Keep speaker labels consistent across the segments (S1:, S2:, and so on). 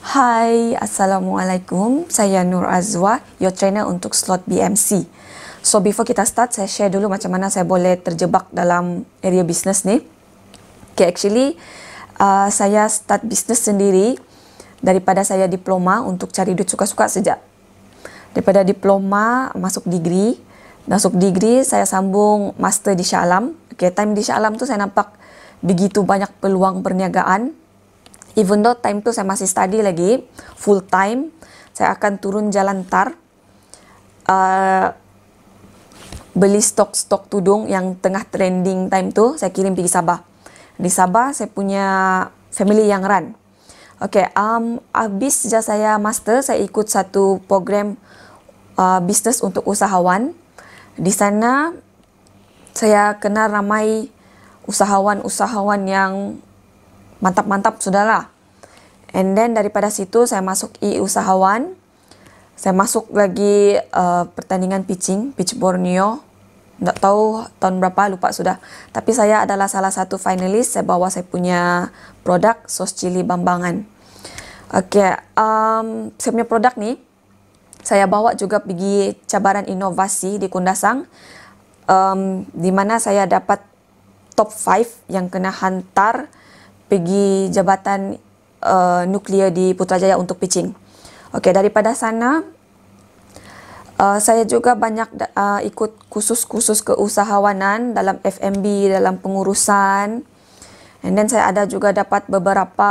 S1: Hai, Assalamualaikum. Saya Nur Azwa, your trainer untuk slot BMC. So, before kita start, saya share dulu macam mana saya boleh terjebak dalam area bisnes ni. Okay, actually, saya start bisnes sendiri daripada saya diploma untuk cari duit suka-suka sejak. Daripada diploma, masuk degree. Masuk degree, saya sambung master di Shah Alam. Okay, time di Shah Alam tu saya nampak begitu banyak peluang perniagaan. Even though time tu saya masih study lagi, full time, saya akan turun jalan TAR, beli stok-stok tudung yang tengah trending time tu, saya kirim pergi Sabah. Di Sabah, saya punya family yang run. Okay, habis sejak saya master, saya ikut satu program bisnes untuk usahawan. Di sana, saya kenal ramai usahawan-usahawan yang mantap-mantap sudahlah. And then daripada situ saya masuk usahawan. Saya masuk lagi pertandingan pitch Borneo. Tak tahu tahun berapa, lupa sudah. Tapi saya adalah salah satu finalis. Saya bawa saya punya produk sos cili Bambangan. Okay, saya punya produk ni saya bawa juga pergi cabaran inovasi di Kundasang, di mana saya dapat top 5 yang kena hantar pergi jabatan nuklear di Putrajaya untuk pitching. Okey, daripada sana saya juga banyak ikut kursus-kursus keusahawanan dalam FMB, dalam pengurusan. And then saya ada juga dapat beberapa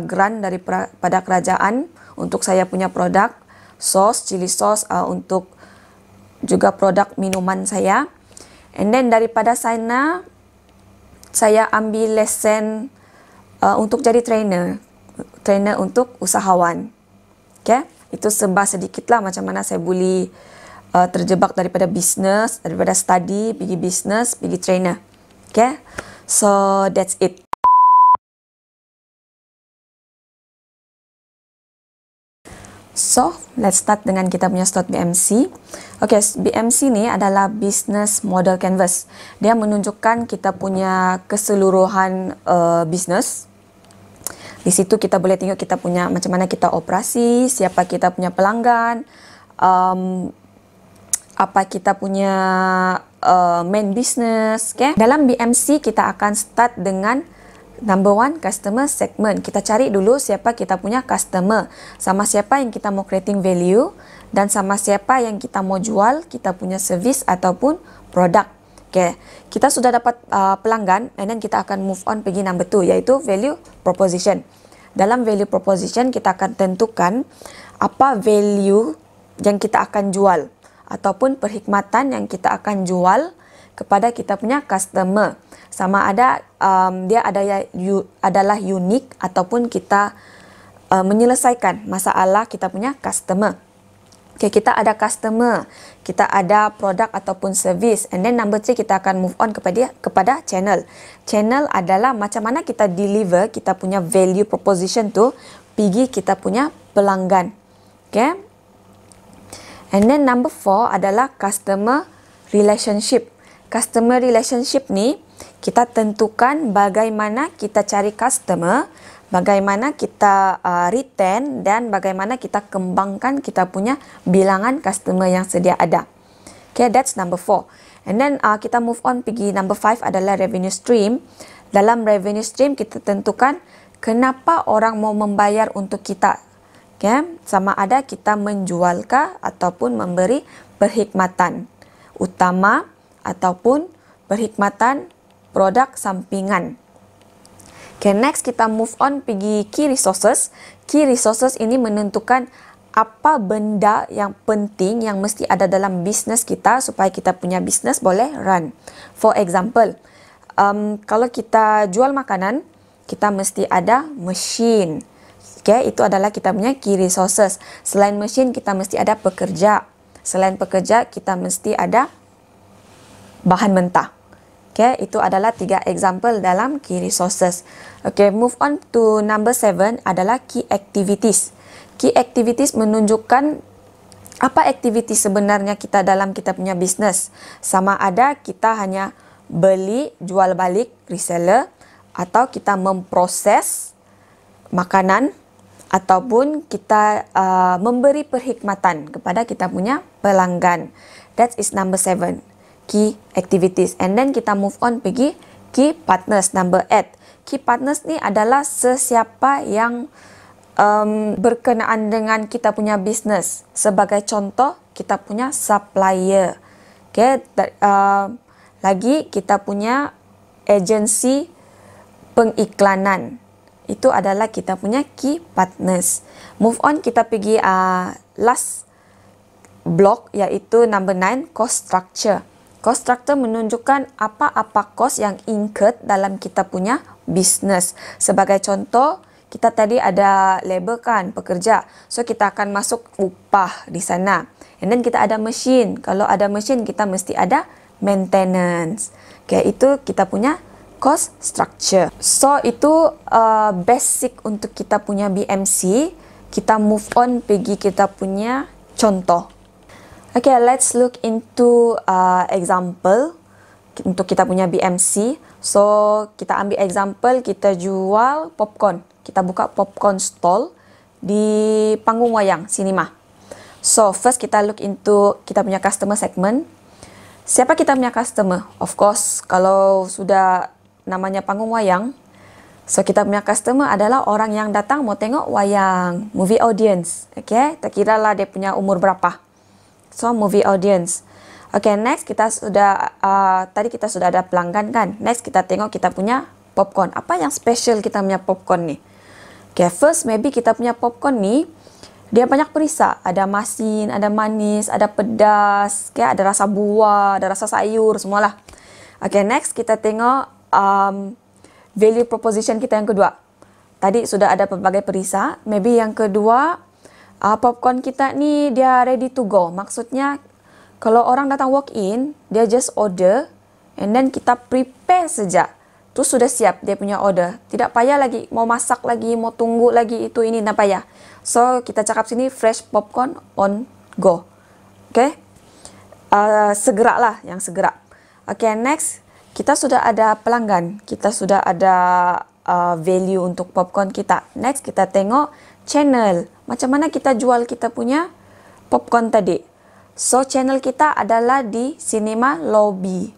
S1: grant daripada kerajaan untuk saya punya produk sos, chili sos, untuk juga produk minuman saya. And then daripada sana saya ambil lesen untuk jadi trainer untuk usahawan. Okay? Itu sebab sedikitlah macam mana saya boleh terjebak daripada bisnes, daripada study, pergi bisnes, pergi trainer. Okay? So, that's it. So, let's start dengan kita punya slot BMC. Okay, BMC ni adalah Business Model Canvas. Dia menunjukkan kita punya keseluruhan bisnes. Di situ kita boleh tengok kita punya macam mana kita operasi, siapa kita punya pelanggan, apa kita punya main business. Okay? Dalam BMC kita akan start dengan number 1, customer segment. Kita cari dulu siapa kita punya customer, sama siapa yang kita mau creating value, dan sama siapa yang kita mau jual kita punya service ataupun produk. Okay. Kita sudah dapat pelanggan, and then kita akan move on pergi number 2, iaitu value proposition. Dalam value proposition, kita akan tentukan apa value yang kita akan jual ataupun perkhidmatan yang kita akan jual kepada kita punya customer. Sama ada dia adalah unik ataupun kita menyelesaikan masalah kita punya customer. Okay, kita ada customer, kita ada produk ataupun service, and then number 3 kita akan move on kepada channel. Channel adalah macam mana kita deliver kita punya value proposition tu pergi kita punya pelanggan. Okay? And then number 4 adalah customer relationship. Customer relationship ni kita tentukan bagaimana kita cari customer, bagaimana kita retain, dan bagaimana kita kembangkan kita punya bilangan customer yang sedia ada. Okay, that's number 4. And then kita move on pergi number 5 adalah revenue stream. Dalam revenue stream kita tentukan kenapa orang mau membayar untuk kita. Okay, sama ada kita menjualkah ataupun memberi perkhidmatan utama ataupun perkhidmatan produk sampingan. Okay, next kita move on pergi key resources. Key resources ini menentukan apa benda yang penting yang mesti ada dalam bisnes kita supaya kita punya bisnes boleh run. For example, kalau kita jual makanan, kita mesti ada mesin. Okay, itu adalah kita punya key resources. Selain mesin, kita mesti ada pekerja. Selain pekerja, kita mesti ada bahan mentah. Okay, itu adalah 3 example dalam key resources. Okay, move on to number 7 adalah key activities. Key activities menunjukkan apa aktiviti sebenarnya kita dalam kita punya bisnes. Sama ada kita hanya beli, jual balik, reseller, atau kita memproses makanan, ataupun kita memberi perkhidmatan kepada kita punya pelanggan. That is number 7, key activities. And then kita move on pergi key partners, number 8. Key partners ni adalah sesiapa yang berkenaan dengan kita punya bisnes. Sebagai contoh, kita punya supplier. Okay, lagi kita punya agensi pengiklanan. Itu adalah kita punya key partners. Move on, kita pergi last block, iaitu number 9, cost structure. Cost structure menunjukkan apa-apa cost yang incurred dalam kita punya business. Sebagai contoh, kita tadi ada labor kan, pekerja. So, kita akan masuk upah di sana. And then kita ada mesin. Kalau ada mesin, kita mesti ada maintenance. Okay, itu kita punya cost structure. So, itu basic untuk kita punya BMC. Kita move on pergi kita punya contoh. Okay, let's look into example untuk kita punya BMC. So, kita ambil example, kita jual popcorn. Kita buka popcorn stall di panggung wayang, cinema. So, first kita look into kita punya customer segment. Siapa kita punya customer? Of course, kalau sudah namanya panggung wayang, so kita punya customer adalah orang yang datang mau tengok wayang, movie audience. Okay, tak kira lah dia punya umur berapa. So, movie audience. Okay, next kita sudah, tadi kita sudah ada pelanggan kan. Next kita tengok kita punya popcorn. Apa yang special kita punya popcorn ni? Okay, first maybe kita punya popcorn ni, dia banyak perisa. Ada masin, ada manis, ada pedas, okay, ada rasa buah, ada rasa sayur, semualah. Okay, next kita tengok value proposition kita yang kedua. Tadi sudah ada pelbagai perisa. Maybe yang kedua, popcorn kita ni dia ready to go. Maksudnya, kalau orang datang walk in, dia just order and then kita prepare saja. Tu sudah siap dia punya order. Tidak payah lagi mau masak lagi, mau tunggu lagi, itu ini tak payah. So, kita cakap sini fresh popcorn on go. Okay? Segeralah, yang segera. Okay, next. Kita sudah ada pelanggan, kita sudah ada value untuk popcorn kita. Next, kita tengok channel. Macam mana kita jual kita punya popcorn tadi. So, channel kita adalah di cinema lobby.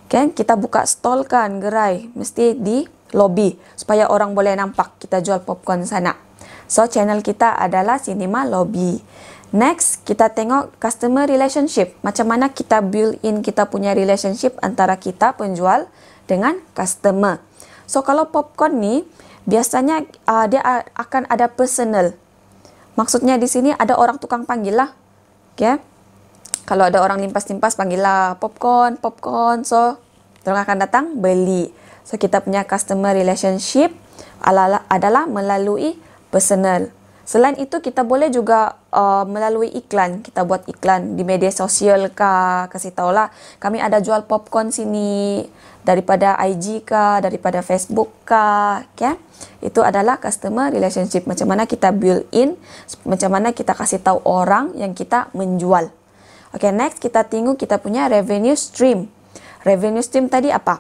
S1: Okay? Kita buka stall kan, gerai. Mesti di lobby. Supaya orang boleh nampak kita jual popcorn sana. So, channel kita adalah cinema lobby. Next, kita tengok customer relationship. Macam mana kita build in kita punya relationship antara kita penjual dengan customer. So, kalau popcorn ni, biasanya dia akan ada personal. Maksudnya di sini ada orang tukang panggil lah. Okay? Kalau ada orang limpas-limpas, panggil lah popcorn, popcorn. So, orang akan datang beli. So, kita punya customer relationship adalah melalui personal. Selain itu, kita boleh juga melalui iklan. Kita buat iklan di media sosial kah, kasih tahulah kami ada jual popcorn sini, daripada IG kah, daripada Facebook kah. Okay? Itu adalah customer relationship. Macam mana kita build in, macam mana kita kasih tahu orang yang kita menjual. Okay, next kita tengok kita punya revenue stream. Revenue stream tadi apa?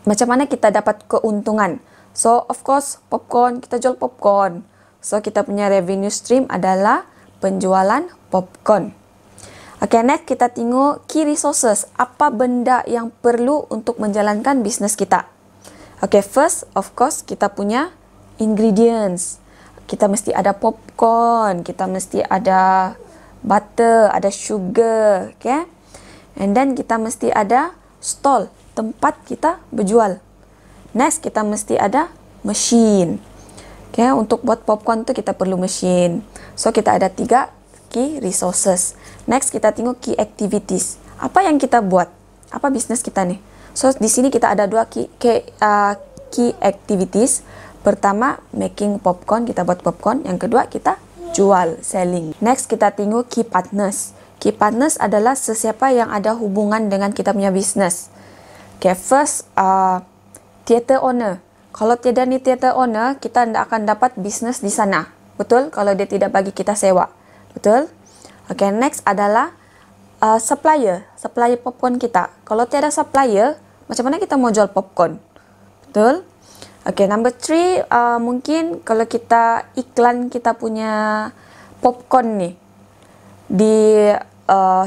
S1: Macam mana kita dapat keuntungan? So, of course, popcorn, kita jual popcorn. So, kita punya revenue stream adalah penjualan popcorn. Okay, next kita tengok key resources. Apa benda yang perlu untuk menjalankan bisnes kita? Okay, first, of course, kita punya ingredients. Kita mesti ada popcorn, kita mesti ada butter, ada sugar, okay? And then kita mesti ada stall, tempat kita berjual. Next, kita mesti ada mesin. Okay, untuk buat popcorn tu kita perlu mesin. So, kita ada 3 key resources. Next, kita tengok key activities. Apa yang kita buat? Apa bisnes kita ni? So, di sini kita ada 2 key activities. Pertama, making popcorn. Kita buat popcorn. Yang kedua, kita jual, selling. Next, kita tengok key partners. Key partners adalah sesiapa yang ada hubungan dengan kita punya bisnes. Okay, first, theater owner. Kalau tiada ni theater owner, kita tidak akan dapat bisnes di sana. Betul? Kalau dia tidak bagi kita sewa. Betul? Okay, next adalah supplier. Supplier popcorn kita. Kalau tiada supplier, macam mana kita mau jual popcorn? Betul? Okay, number 3, mungkin kalau kita iklan kita punya popcorn nih di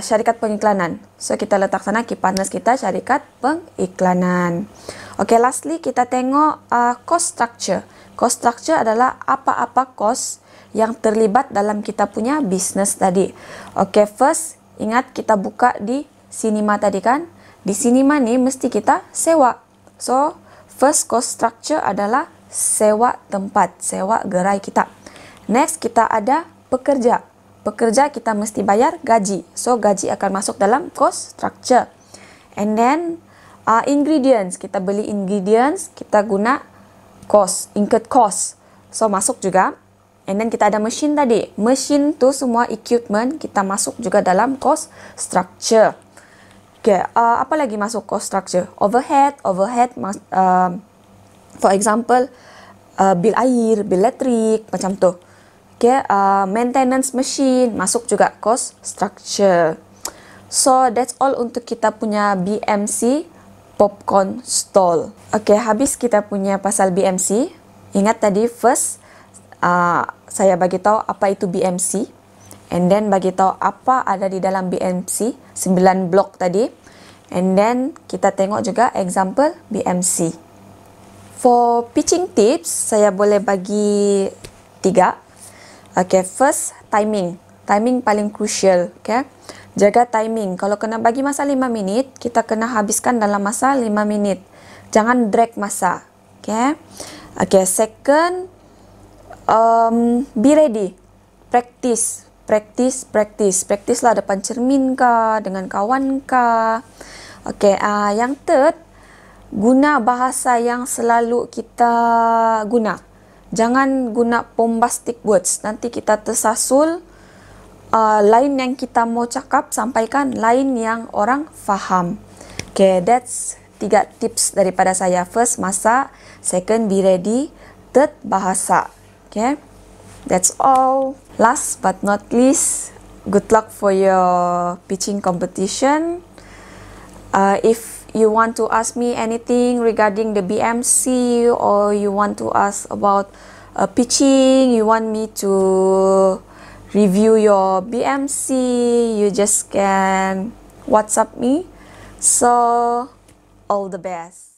S1: syarikat pengiklanan. So, kita letak sana key partners kita syarikat pengiklanan. Okay, lastly kita tengok cost structure. Cost structure adalah apa-apa cost yang terlibat dalam kita punya bisnes tadi. Okay, first, ingat kita buka di cinema tadi kan. Di cinema ni mesti kita sewa. So, first cost structure adalah sewa tempat, sewa gerai kita. Next, kita ada pekerja. Pekerja kita mesti bayar gaji. So, gaji akan masuk dalam cost structure. And then, ingredients. Kita beli ingredients, kita guna cost, incurred cost. So, masuk juga. And then, kita ada mesin tadi. Mesin tu semua equipment kita masuk juga dalam cost structure. Okay, apa lagi masuk cost structure? Overhead, for example, bil air, bil elektrik, macam tu. Okay, maintenance machine, masuk juga cost structure. So, that's all untuk kita punya BMC popcorn stall. Okay, habis kita punya pasal BMC. Ingat tadi, first, saya bagi tahu apa itu BMC. And then bagi tahu apa ada di dalam BMC 9 blok tadi. And then kita tengok juga example BMC. For pitching tips, saya boleh bagi 3. Okay, first timing. Timing paling crucial, okay? Jaga timing. Kalau kena bagi masa 5 minit, kita kena habiskan dalam masa 5 minit. Jangan drag masa, okay? Okay, second, be ready. Practice. Practice lah depan cermin kah, dengan kawan kah. Okay, yang third, guna bahasa yang selalu kita guna. Jangan guna bombastic words. Nanti kita tersasul. Lain yang kita mau cakap, sampaikan lain yang orang faham. Okay, that's 3 tips daripada saya. First, masa. Second, be ready. Third, bahasa. Okay, that's all. Last but not least, good luck for your pitching competition. If you want to ask me anything regarding the BMC, or you want to ask about pitching, you want me to review your BMC, you just can WhatsApp me. So, all the best.